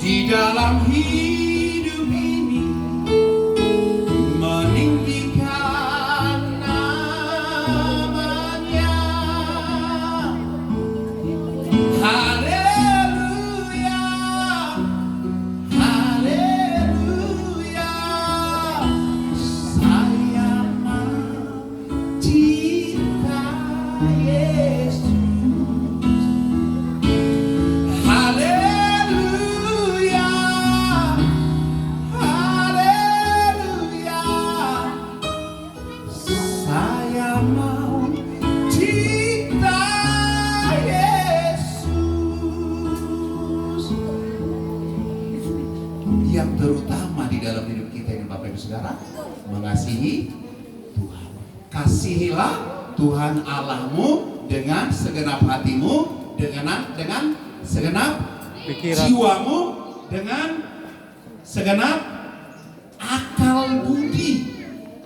di dalam hidup ini meninggikan namanya. Haleluya, haleluya, saya mau cinta Yesus. Haleluya, haleluya, saya mau cinta Yesus. Yang terutama di dalam hidup kita ini Bapak Ibu Saudara, mengasihi Tuhan. Kasihilah Tuhan Allahmu dengan segenap hatimu, dengan segenap Pikiran. jiwamu, dengan segenap akal budi.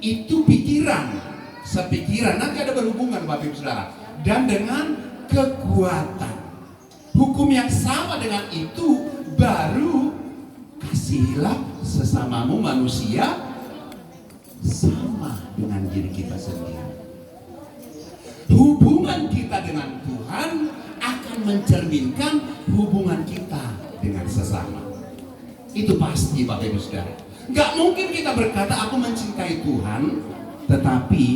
Itu pikiran, sepikiran, nanti ada berhubungan Bapak Ibu Saudara. Dan dengan kekuatan. Hukum yang sama dengan itu, baru kasihilah sesamamu manusia sama dengan diri kita sendiri. Hubungan kita dengan Tuhan akan mencerminkan hubungan kita dengan sesama. Itu pasti Bapak Ibu Saudara. Gak mungkin kita berkata aku mencintai Tuhan, tetapi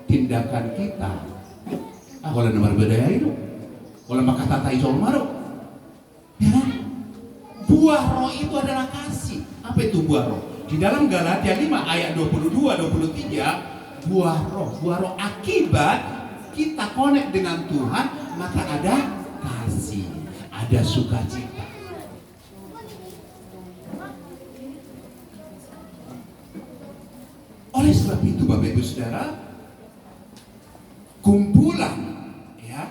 tindakan kita wala na berbeda itu, wala makatatai soal maruk. Ya, buah roh itu adalah kasih. Apa itu buah roh? Di dalam Galatia 5 ayat 22-23, buah roh akibat kita connect dengan Tuhan, maka ada kasih, ada sukacita. Oleh sebab itu Bapak Ibu Saudara, kumpulan ya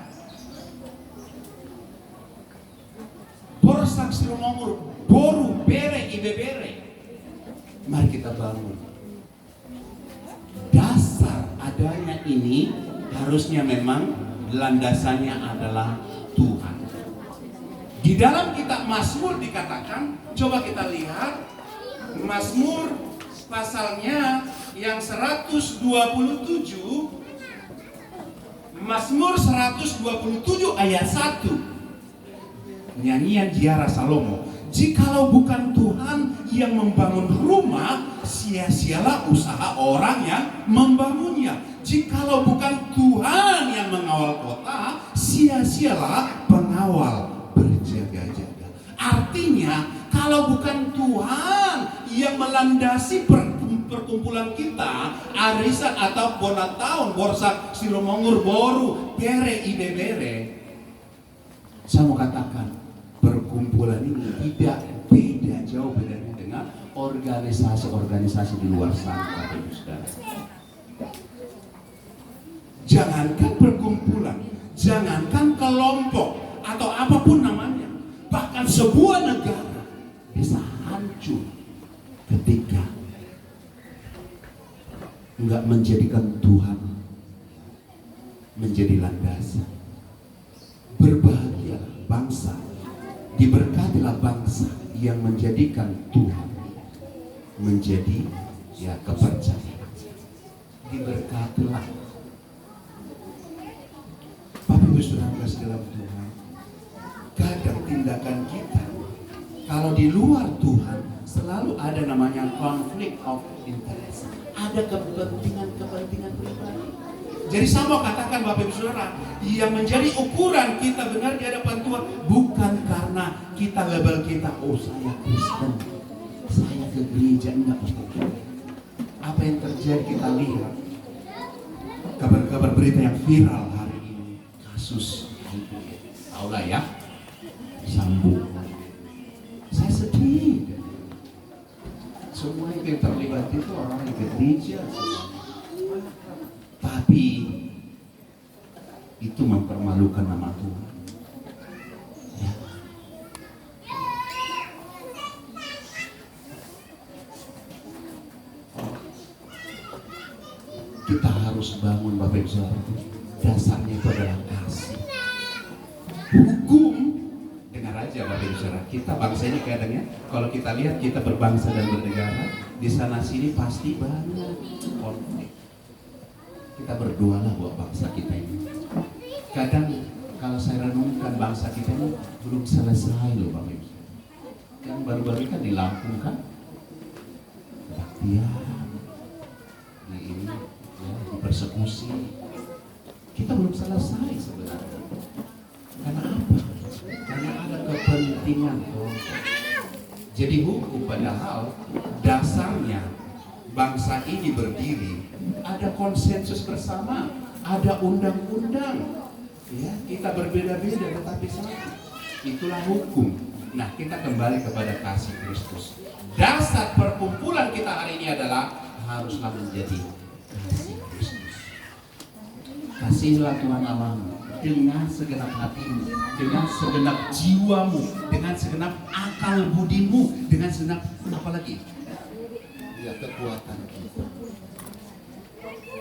Borsak Silomongur, Boru, Bere, Ibebere, mari kita bangun. Dasar adanya ini harusnya memang landasannya adalah Tuhan. Di dalam kitab Mazmur dikatakan, coba kita lihat Mazmur pasalnya yang 127, Mazmur 127 ayat 1. Nyanyian Ziarah Salomo. Jikalau bukan Tuhan yang membangun rumah, sia-sialah usaha orang yang membangunnya. Jikalau bukan Tuhan yang mengawal kota, sia-sialah pengawal berjaga-jaga. Artinya, kalau bukan Tuhan yang melandasi perkumpulan kita, arisan atau bonataun, Borsak Silomongur, Boru, Bere, Ibebere, saya mau katakan, perkumpulan ini tidak beda, jauh bedanya dengan organisasi-organisasi di luar sana, Bapak Ibu Saudara. Jangankan perkumpulan, jangankan kelompok atau apapun namanya, bahkan sebuah negara bisa hancur ketika enggak menjadikan Tuhan menjadi landasan. Berbahagialah bangsa, diberkatilah bangsa yang menjadikan Tuhan menjadi kepercayaan. Diberkatilah Bapak Ibu Saudara dalam Tuhan. Kadang tindakan kita kalau di luar Tuhan selalu ada namanya konflik of interest. Ada kepentingan pribadi. Jadi saya mau katakan Bapak Ibu Saudara, yang menjadi ukuran kita benar di hadapan Tuhan bukan karena kita label kita, oh saya Kristen, saya ke gereja, enggak. Apa yang terjadi kita lihat kabar-kabar berita yang viral hari ini, kasus tahu lah ya, Sambo. Saya sedih. Semua yang terlibat itu orang yang ke gereja. Tapi itu mempermalukan nama Tuhan. Ya. Kita harus bangun Bapak Ibu Saudara. Dasarnya itu adalah kasih. Hukum, dengar aja. saja Bapak Ibu Saudara, kita bangsa ini kadangnya kalau kita lihat kita berbangsa dan bernegara, di sana sini pasti banyak konflik. Kita berdoalah buat bangsa kita ini. Kadang kalau saya renungkan bangsa kita ini belum selesai loh Bapak Ibu. Yang baru-baru kan di Lampung kan, kebaktian, di ini, ya, di persekusi. Kita belum selesai sebenarnya. Karena apa? Karena ada kepentingan. Jadi hukum padahal dasarnya bangsa ini berdiri ada konsensus bersama, ada undang-undang. Ya, kita berbeda-beda tetapi sama. Itulah hukum. Nah, kita kembali kepada kasih Kristus. Dasar perkumpulan kita hari ini adalah haruslah menjadi kasih Kristus. Kasihlah Tuhan Allahmu dengan segenap hatimu, dengan segenap jiwamu, dengan segenap akal budimu, dengan segenap apalagi ya kekuatan kita.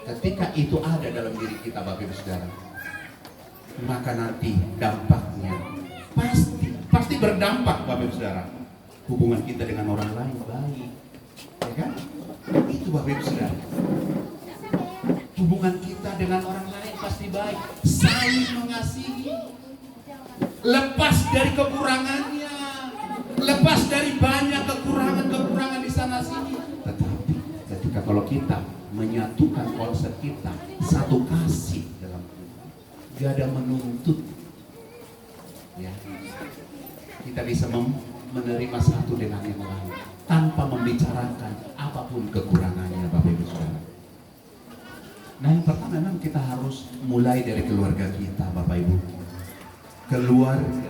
Ketika itu ada dalam diri kita Bapak Ibu Saudara, maka nanti dampaknya pasti berdampak Bapak Ibu Saudara. Hubungan kita dengan orang lain baik, ya kan? Itu Bapak Ibu Saudara. Hubungan kita dengan orang lain pasti baik, saling mengasihi, lepas dari kekurangannya, lepas dari banyak kekurangan di sana sini. Tetapi ketika kalau kita menyatukan konsep kita satu kasih dalam Tuhan, gak ada menuntut, ya, kita bisa menerima satu dengan yang lain tanpa membicarakan apapun kekurangannya Bapak Ibu Saudara. Nah, yang pertama memang kita harus mulai dari keluarga kita Bapak Ibu. Keluarga.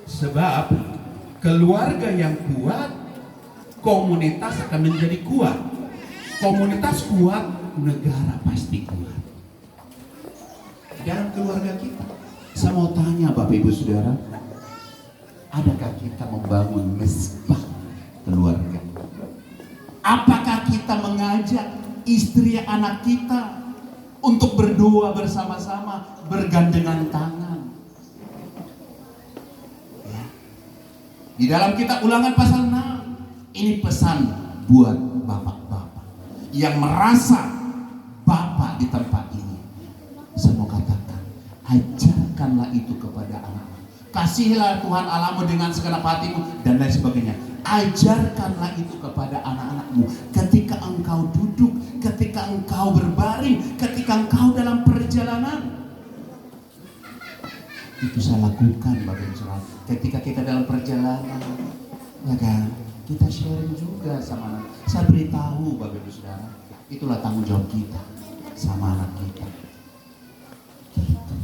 Sebab keluarga yang kuat, komunitas akan menjadi kuat. Komunitas kuat, negara pasti kuat. Dalam keluarga kita, saya mau tanya Bapak Ibu Saudara, adakah kita membangun mesbah keluarga? Apakah kita mengajak istri anak kita untuk berdoa bersama-sama, bergandengan tangan? Ya. Di dalam kitab Ulangan pasal 6, ini pesan buat bapak-bapak yang merasa bapak di tempat ini. Saya mau katakan, ajarkanlah itu kepada anak-anak. Kasihilah Tuhan Allahmu dengan segenap hatimu dan lain sebagainya. Ajarkanlah itu kepada anak-anakmu ketika engkau duduk, ketika engkau berbaring, ketika engkau dalam perjalanan. Itu saya lakukan Bapak Ibu Saudara. Ketika kita dalam perjalanan, ya kan, kita sharing juga sama anak. Saya beritahu Bapak Ibu Saudara, itulah tanggung jawab kita sama anak kita. Gitu.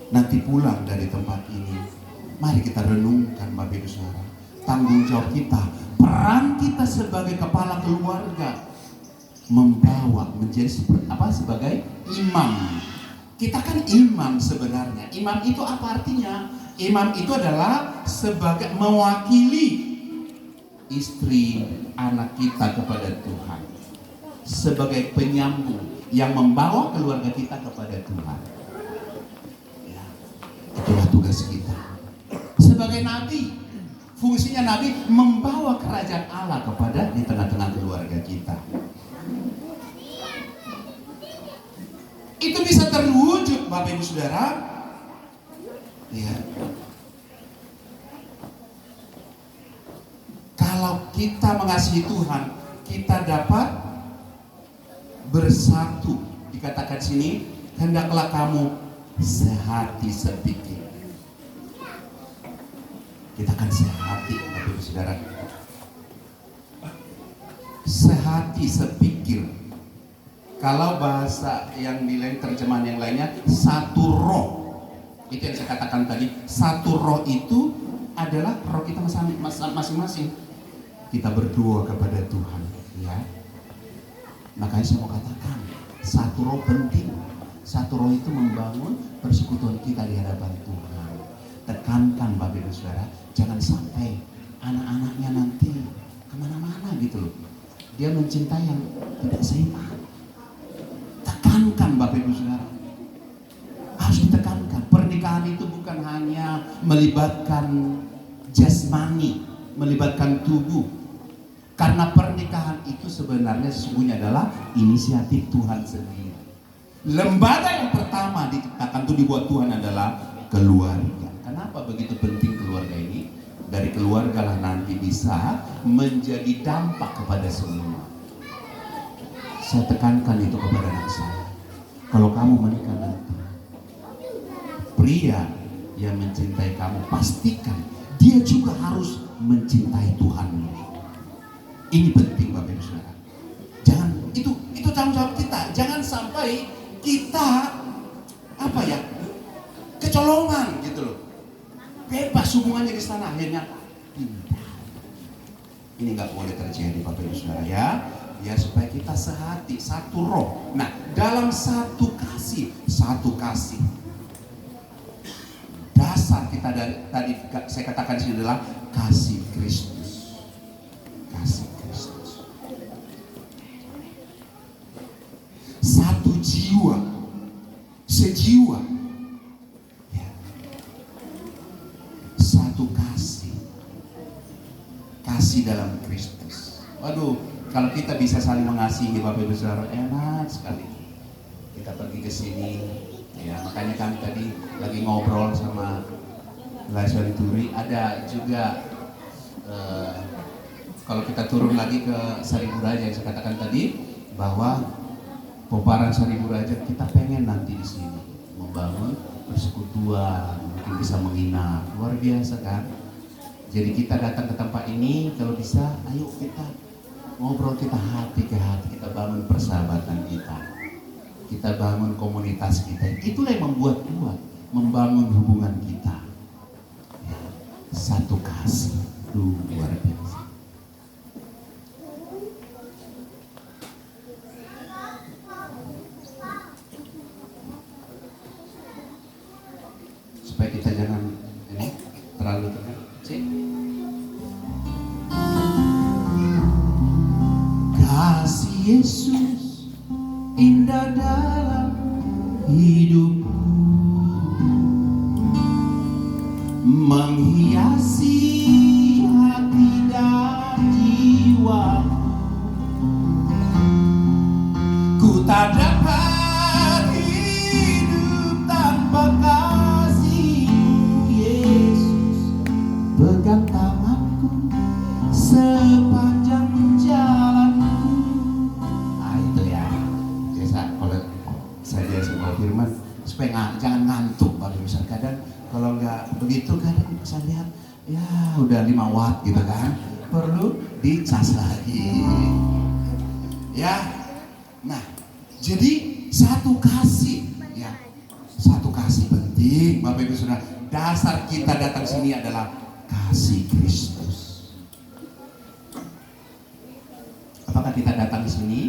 Nanti pulang dari tempat ini, mari kita renungkan Bapak Ibu Saudara, tanggung jawab kita, peran kita sebagai kepala keluarga, membawa menjadi sebagai imam. Kita kan imam sebenarnya. Imam itu apa artinya? Imam itu adalah sebagai mewakili istri anak kita kepada Tuhan, sebagai penyambung yang membawa keluarga kita kepada Tuhan. Itulah tugas kita sebagai nabi. Fungsinya nabi membawa kerajaan Allah kepada di tengah-tengah keluarga kita. Itu bisa terwujud Bapak Ibu Saudara, ya, kalau kita mengasihi Tuhan, kita dapat bersatu. Dikatakan sini, hendaklah kamu sehati sepikir. Kita akan sehati Bapak Ibu Saudara. Sehati sepikir. Kalau bahasa yang di lain, terjemahan yang lainnya, satu roh. Itu yang saya katakan tadi. Satu roh itu adalah roh kita masing-masing. Kita berdoa kepada Tuhan, ya. Makanya saya mau katakan, satu roh penting. Satu roh itu membangun persekutuan kita di hadapan Tuhan. Tekankan Bapak Ibu Saudara, jangan sampai anak-anaknya nanti kemana-mana gitu loh. Dia mencintai yang tidak seiman. Tekankan Bapak Ibu Saudara. melibatkan jasmani, melibatkan tubuh. Karena pernikahan itu sebenarnya sesungguhnya adalah inisiatif Tuhan sendiri. Lembaga yang pertama diciptakan itu dibuat Tuhan adalah keluarga. Kenapa begitu penting keluarga ini? Dari keluarga lah nanti bisa menjadi dampak kepada semua. Saya tekankan itu kepada anak saya. Kalau kamu menikah nanti, pria yang mencintai kamu, pastikan dia juga harus mencintai Tuhan. Ini penting Bapak Ibu Saudara. Jangan itu tanggung jawab kita. Jangan sampai kita kecolongan gitu loh. Bebas hubungannya di sana akhirnya pindah. Ini nggak boleh terjadi Bapak Ibu Saudara ya. Ya supaya kita sehati, satu roh. Nah, dalam satu kasih. Dasar kita tadi saya katakan di sini adalah kasih Kristus. Kasih Kristus. Satu jiwa, sejiwa. Ya. Satu kasih. Kasih dalam Kristus. Waduh, kalau kita bisa saling mengasihi Bapak Ibu Saudara, enak sekali. Kita pergi ke sini, ya makanya kami tadi lagi ngobrol sama Laiswari Turi. Ada juga kalau kita turun lagi ke Sariburaja yang saya katakan tadi, bahwa Peparan Sariburaja kita pengen nanti di sini membangun persekutuan, mungkin bisa menginap, luar biasa kan. Jadi kita datang ke tempat ini, kalau bisa, ayo kita ngobrol, kita hati ke hati, kita bangun persahabatan kita bangun komunitas kita. Itulah yang membuat kuat, membangun hubungan kita. Ya, satu kasih, luar biasa. Supaya kita jangan terlalu tekan. Kasih Yesus indah dalam hidupku, menghiasi hati dan jiwa. Ku tak dapat hidup tanpa kasih-Mu Yesus. Pegang tanganku sepanjang jalanku. Itu ya. Biasa kalau saya semua firman supaya jangan ngantuk Bapak Ibu. Kadang kalau nggak begitu kadang saya lihat ya udah 5 watt gitu kan, perlu dicas lagi. Ya. Nah, jadi satu kasih ya. Satu kasih penting Bapak Ibu Saudara. Dasar kita datang sini adalah kasih Kristus. Apakah kita datang di sini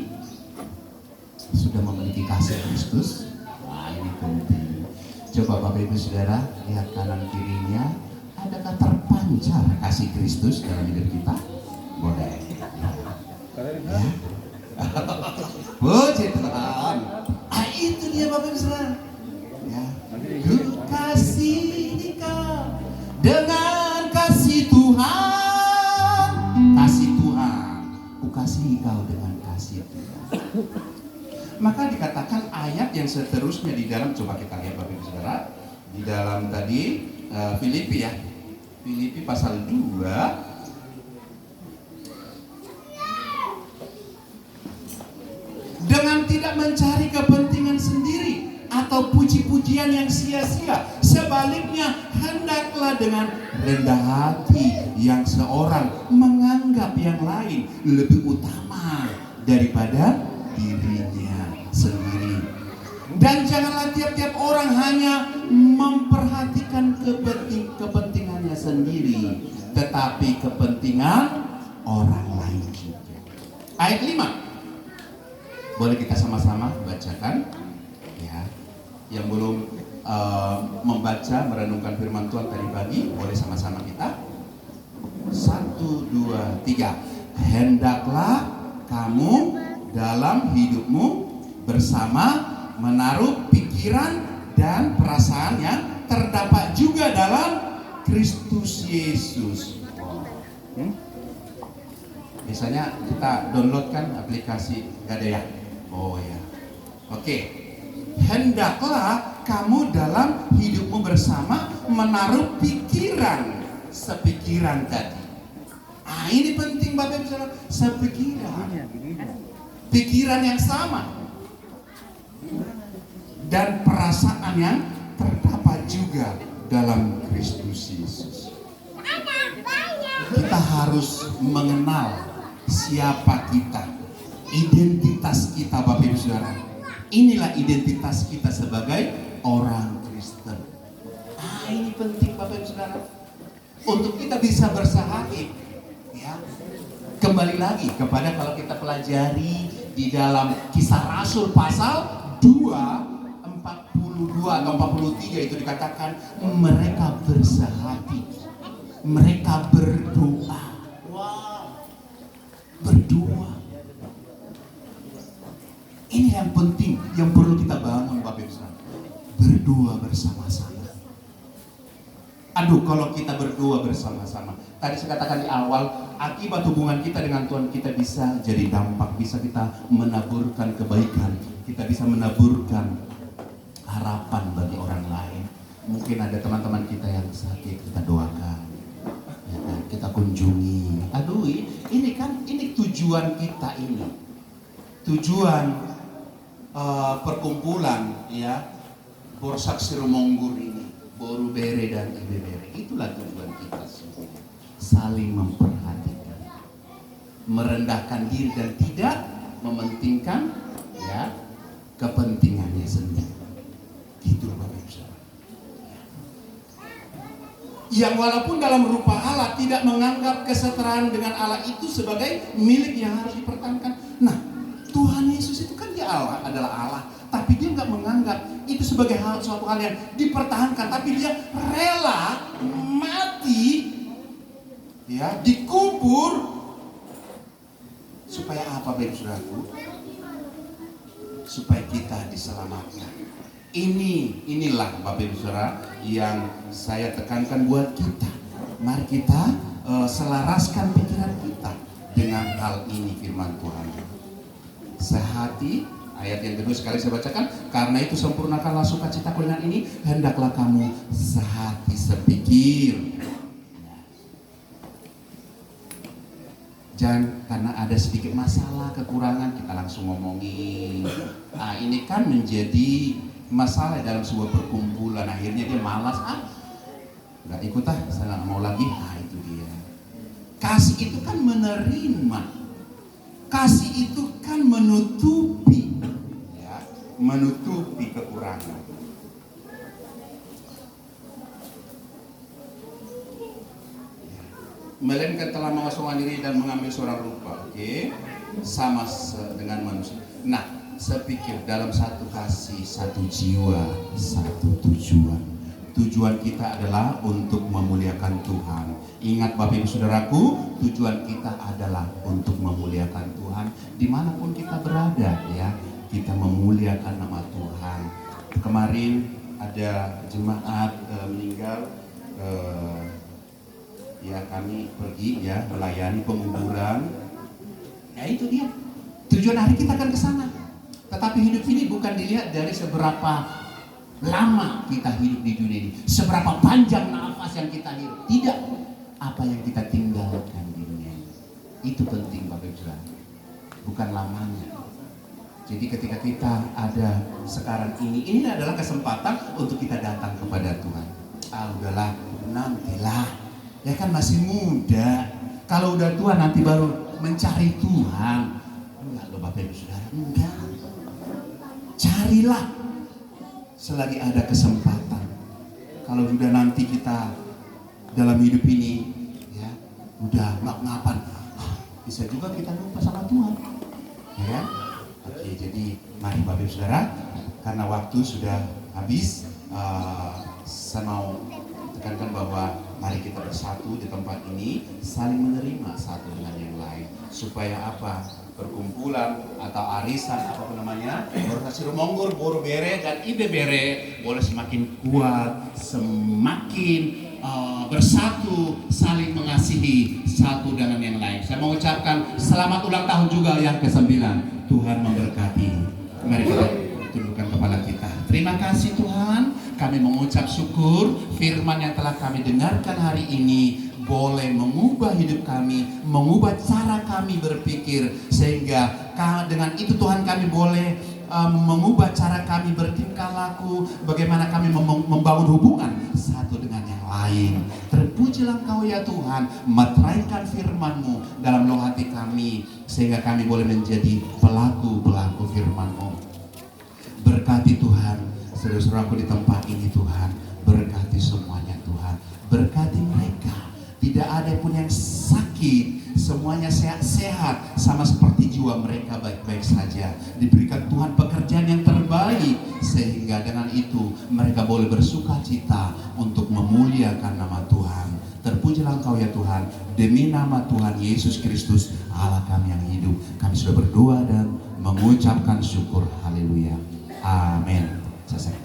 sudah memiliki kasih Kristus? Wah, ini penting. Coba Bapak Ibu Saudara lihat kanan kirinya, adakah terpancar kasih Kristus dalam hidup kita? Boleh. Ya. Puji Tuhan. Itu dia Bapak Ibu Saudara. Ya. Ku kasih kau dengan kasih Tuhan. Kasih Tuhan. Ku kasih kau dengan kasih Tuhan. Maka dikatakan ayat yang seterusnya di dalam, coba kita lihat Bapak Ibu Saudara, di dalam tadi Filipi ya. Filipi pasal 2 dengan tidak mencari kepentingan sendiri atau puji-pujian yang sia-sia. Sebaliknya, hendaklah dengan rendah hati yang seorang menganggap yang lain lebih utama daripada dirinya sendiri. Dan janganlah tiap-tiap orang hanya memperhatikan kepentingannya sendiri, tetapi kepentingan orang lain juga. Ayat 5. Boleh kita sama-sama bacakan ya. Yang belum membaca, merenungkan firman Tuhan tadi pagi, boleh sama-sama kita. 1, 2, 3. Hendaklah kamu dalam hidupmu bersama menaruh pikiran dan perasaan yang terdapat juga dalam Yesus. Biasanya kita download kan aplikasi, gak ada ya? Oh ya. Oke. Hendaklah kamu dalam hidupmu bersama menaruh pikiran sepikiran tadi. Ini penting Bapak Ibu Saudara, sepikiran. Pikiran yang sama. Dan perasaan yang terdapat juga dalam Kristus Yesus. Kita harus mengenal siapa kita, identitas kita Bapak Ibu Saudara. Inilah identitas kita sebagai orang Kristen. Ini penting Bapak Ibu Saudara, untuk kita bisa bersahabat. Ya, kembali lagi kepada kalau kita pelajari di dalam Kisah Rasul pasal 2:42 atau 43 itu dikatakan mereka bersahabat, mereka berdoa. Berdoa. Ini yang penting, yang perlu kita bangun Bapak Ibu Saudara. Berdoa bersama-sama. Aduh, kalau kita berdoa bersama-sama, tadi saya katakan di awal, akibat hubungan kita dengan Tuhan, kita bisa jadi dampak, bisa kita menaburkan kebaikan, kita bisa menaburkan harapan bagi orang lain. Mungkin ada teman-teman kita yang sakit, kita doakan, ya kan? Kita kunjungi. Aduh, ini tujuan kita ini, tujuan perkumpulan ya, Borsak Sirumonggur ini, Boru Bere dan Ibe Bere, itulah tujuan kita semua. Saling memperhatikan, merendahkan diri dan tidak mementingkan ya kepentingannya sendiri. Gitu Bapak Ibu Saudara. Yang walaupun dalam rupa Allah tidak menganggap kesetaraan dengan Allah itu sebagai milik yang harus dipertahankan. Nah, Tuhan Yesus itu kan dia Allah, adalah Allah, tapi dia nggak menganggap itu sebagai suatu hal yang dipertahankan, tapi dia rela mati, ya, dikubur supaya apa, Bapak Saudaraku? Supaya kita diselamatkan. Inilah Bapak Ibu Saudara yang saya tekankan buat kita. Mari kita selaraskan pikiran kita dengan hal ini firman Tuhan. Sehati, ayat yang kedua sekali saya bacakan, karena itu sempurnakanlah sukacitaku dengan ini, hendaklah kamu sehati sepikir. Jangan karena ada sedikit masalah, kekurangan, kita langsung ngomongin. Nah, ini kan menjadi masalah dalam sebuah perkumpulan. Akhirnya dia malas, nggak ikut, saya nggak mau lagi. Itu dia. Kasih itu kan menerima, kasih itu kan menutupi, ya, menutupi kekurangan. Melainkan telah mengosongkan diri dan mengambil seorang rupa, sama dengan manusia. Nah, saya pikir dalam satu kasih, satu jiwa, satu tujuan. Tujuan kita adalah untuk memuliakan Tuhan. Ingat Bapak Ibu Saudaraku, tujuan kita adalah untuk memuliakan Tuhan dimanapun kita berada, ya. Kita memuliakan nama Tuhan. Kemarin ada jemaat meninggal, ya kami pergi ya melayani penguburan. Ya itu dia. Tujuan hari kita akan ke sana. Tetapi hidup ini bukan dilihat dari seberapa lama kita hidup di dunia ini, seberapa panjang nafas yang kita hidup. Tidak, apa yang kita tinggalkan di dunia ini. Itu penting Bapak Ibu Saudara. Bukan lamanya. Jadi ketika kita ada sekarang ini adalah kesempatan untuk kita datang kepada Tuhan. Udahlah, nantilah. Ya kan masih muda. Kalau udah tua nanti baru mencari Tuhan. Enggak loh Bapak Ibu Saudara, enggak. Carilah selagi ada kesempatan. Kalau sudah nanti kita dalam hidup ini, ya, udah ngap-ngapan, bisa juga kita lupa sama Tuhan, ya kan? Oke, jadi mari Bapak Ibu Saudara, karena waktu sudah habis, saya mau tekankan bahwa mari kita bersatu di tempat ini, saling menerima satu dengan yang lain, supaya apa? Perkumpulan atau arisan apapun namanya, Borsak Sirumonggur, Boru Bere dan Ibe Bere boleh semakin kuat, semakin bersatu, saling mengasihi satu dengan yang lain. Saya mau ucapkan selamat ulang tahun juga yang ke-9. Tuhan memberkati. Mari kita tundukkan kepala kita. Terima kasih Tuhan, kami mengucap syukur firman yang telah kami dengarkan hari ini boleh mengubah hidup kami, mengubah cara kami berpikir, sehingga dengan itu Tuhan kami boleh mengubah cara kami bertingkah laku, bagaimana kami membangun hubungan satu dengan yang lain. Terpujilah Engkau ya Tuhan, meteraikan firman-Mu dalam lubuk hati kami, sehingga kami boleh menjadi pelaku-pelaku firman-Mu. Berkati Tuhan saudara-saudaraku di tempat ini Tuhan, berkati semuanya Tuhan, berkati mereka. Tidak ada pun yang sakit, semuanya sehat-sehat, sama seperti jiwa mereka baik-baik saja. Diberikan Tuhan pekerjaan yang terbaik, sehingga dengan itu mereka boleh bersuka cita untuk memuliakan nama Tuhan. Terpujilah Engkau ya Tuhan, demi nama Tuhan Yesus Kristus Allah kami yang hidup, kami sudah berdoa dan mengucapkan syukur. Haleluya, amin. Selesai.